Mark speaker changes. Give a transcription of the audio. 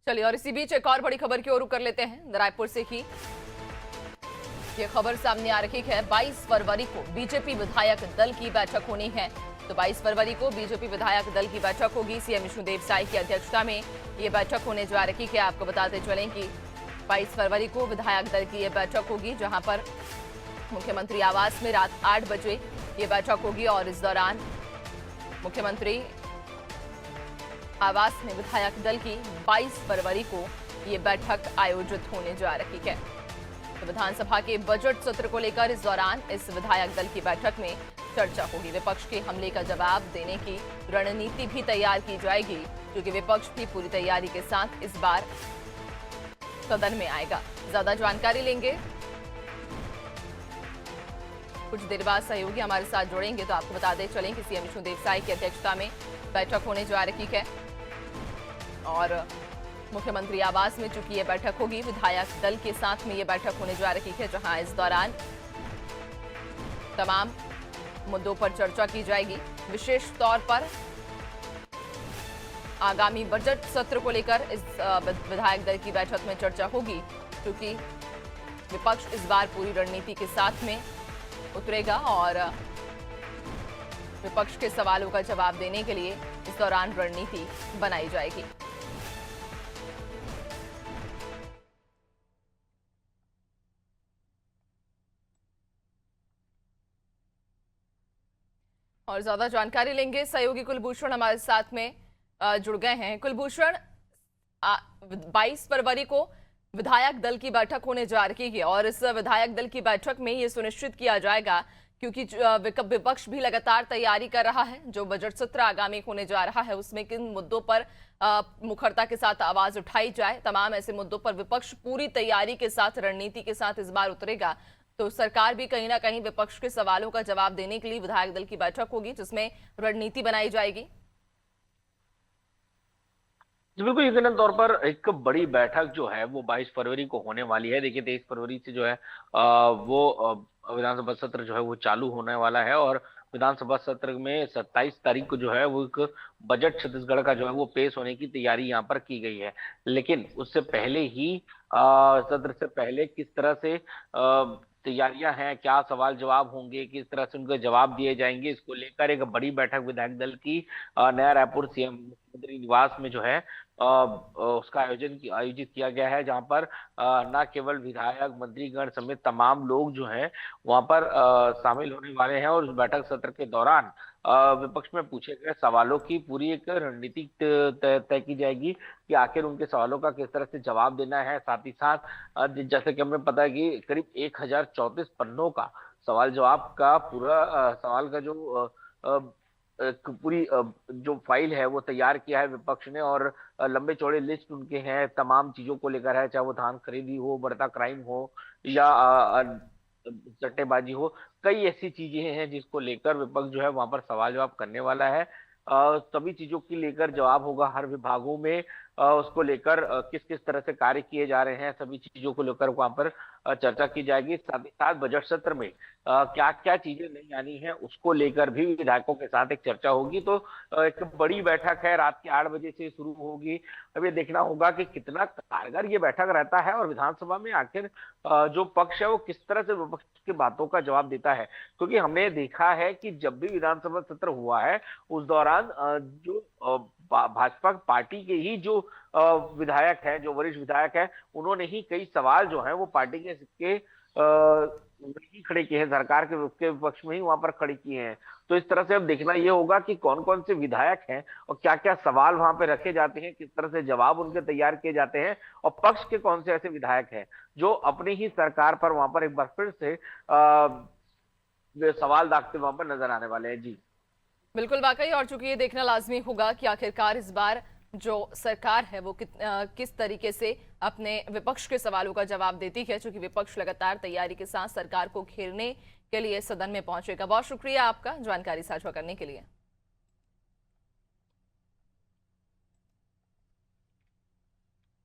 Speaker 1: चलिए, और इसी बीच एक और बड़ी खबर की ओर रुख कर लेते हैं। रायपुर से ही ये खबर सामने आ रही है। 22 फरवरी को बीजेपी विधायक दल की बैठक होनी है। तो 22 फरवरी को बीजेपी विधायक दल की बैठक होगी। सीएम विष्णुदेव साय की अध्यक्षता में ये बैठक होने जा रही है। आपको बताते चलें कि 22 फरवरी को विधायक दल की ये बैठक होगी, जहां पर मुख्यमंत्री आवास में रात 8 बजे ये बैठक होगी। और इस दौरान मुख्यमंत्री आवास में विधायक दल की 22 फरवरी को ये बैठक आयोजित होने जा रही है। तो विधानसभा के बजट सत्र को लेकर इस दौरान इस विधायक दल की बैठक में चर्चा होगी। विपक्ष के हमले का जवाब देने की रणनीति भी तैयार की जाएगी, क्योंकि विपक्ष भी पूरी तैयारी के साथ इस बार सदन में आएगा। ज्यादा जानकारी लेंगे, कुछ देर बाद सहयोगी हमारे साथ जुड़ेंगे। तो आपको बताते चलें कि सीएम विष्णुदेव साय की अध्यक्षता में बैठक होने जा रही है और मुख्यमंत्री आवास में चूंकि ये बैठक होगी, विधायक दल के साथ में ये बैठक होने जा रही है, जहां इस दौरान तमाम मुद्दों पर चर्चा की जाएगी। विशेष तौर पर आगामी बजट सत्र को लेकर इस विधायक दल की बैठक में चर्चा होगी, क्योंकि विपक्ष इस बार पूरी रणनीति के साथ में उतरेगा और विपक्ष के सवालों का जवाब देने के लिए इस दौरान रणनीति बनाई जाएगी। और ज्यादा जानकारी लेंगे, सहयोगी कुलभूषण हमारे साथ में जुड़ गए हैं। कुलभूषण, 22 फरवरी को विधायक दल की बैठक होने जा रही है और इस विधायक दल की बैठक में ये सुनिश्चित किया जाएगा, क्योंकि विपक्ष भी लगातार तैयारी कर रहा है। जो बजट सत्र आगामी होने जा रहा है, उसमें किन मुद्दों पर मुखरता के साथ आवाज उठाई जाए, तमाम ऐसे मुद्दों पर विपक्ष पूरी तैयारी के साथ, रणनीति के साथ इस बार उतरेगा। तो सरकार भी कहीं ना कहीं विपक्ष के सवालों का जवाब देने के लिए विधायक दल की बैठक होगी, जिसमें रणनीति बनाई जाएगी।
Speaker 2: जी बिल्कुल, यकीनन तौर पर एक बड़ी बैठक जो है वो 22 फरवरी को होने वाली है। देखिए 23 फरवरी से जो है विधानसभा सत्र जो है वो चालू होने वाला है और विधानसभा सत्र में 27 तारीख को जो है वो एक बजट छत्तीसगढ़ का जो है वो पेश होने की तैयारी यहाँ पर की गई है। लेकिन उससे पहले ही सत्र से पहले किस तरह से तैयारियां हैं, क्या सवाल जवाब होंगे, किस तरह से उनके जवाब दिए जाएंगे, इसको लेकर एक बड़ी बैठक विधायक दल की नया रायपुर सीएम मुख्यमंत्री निवास में जो है उसका आयोजित किया गया है, जहां पर न केवल विधायक, मंत्रीगण समेत तमाम लोग जो हैं वहां पर शामिल होने वाले हैं। और उस बैठक सत्र के दौरान विपक्ष में पूछे गए सवालों की पूरी एक रणनीति तय की जाएगी कि आखिर उनके सवालों का किस तरह से जवाब देना है। साथ ही साथ जैसे कि हमें पता है कि करीब 1034 पन्नों का सवाल जवाब का पूरा सवाल का जो पूरी जो फाइल है वो तैयार किया है विपक्ष ने। और लंबे चौड़े लिस्ट उनके हैं, तमाम चीजों को लेकर है, चाहे वो धान खरीदी हो, बढ़ता क्राइम हो या सट्टेबाजी हो। कई ऐसी चीजें हैं जिसको लेकर विपक्ष जो है वहां पर सवाल जवाब करने वाला है। सभी चीजों की लेकर जवाब होगा, हर विभागों में उसको लेकर किस किस तरह से कार्य किए जा रहे हैं, सभी चीजों को लेकर वहां पर चर्चा की जाएगी। साथ ही साथ बजट सत्र में क्या क्या चीजें नहीं आनी है उसको लेकर भी विधायकों के साथ एक चर्चा होगी। तो एक बड़ी बैठक है, रात के 8 बजे से शुरू होगी। अब ये देखना होगा कि कितना कारगर ये बैठक रहता है और विधानसभा में आखिर जो पक्ष है वो किस तरह से विपक्ष की बातों का जवाब देता है। क्योंकि हमने देखा है कि जब भी विधानसभा सत्र हुआ है उस दौरान जो भाजपा पार्टी के ही जो विधायक है, जो वरिष्ठ विधायक है, उन्होंने ही कई सवाल जो है वो पार्टी के नहीं खड़े किए हैं, सरकार के पक्ष में ही वहां पर खड़े किए हैं। तो इस तरह से अब देखना ये होगा कि कौन कौन से विधायक हैं और क्या क्या सवाल वहां पे रखे जाते हैं, किस तरह से जवाब उनके तैयार किए जाते हैं, और पक्ष के कौन से ऐसे विधायक हैं जो अपनी ही सरकार पर वहां पर एक बार फिर से सवाल दागते वहां पर नजर आने वाले हैं। जी
Speaker 1: बिल्कुल, वाकई। और चूंकि ये देखना लाजमी होगा कि आखिरकार इस बार जो सरकार है वो किस तरीके से अपने विपक्ष के सवालों का जवाब देती है, क्योंकि विपक्ष लगातार तैयारी के साथ सरकार को घेरने के लिए सदन में पहुंचेगा। बहुत शुक्रिया आपका जानकारी साझा करने के लिए।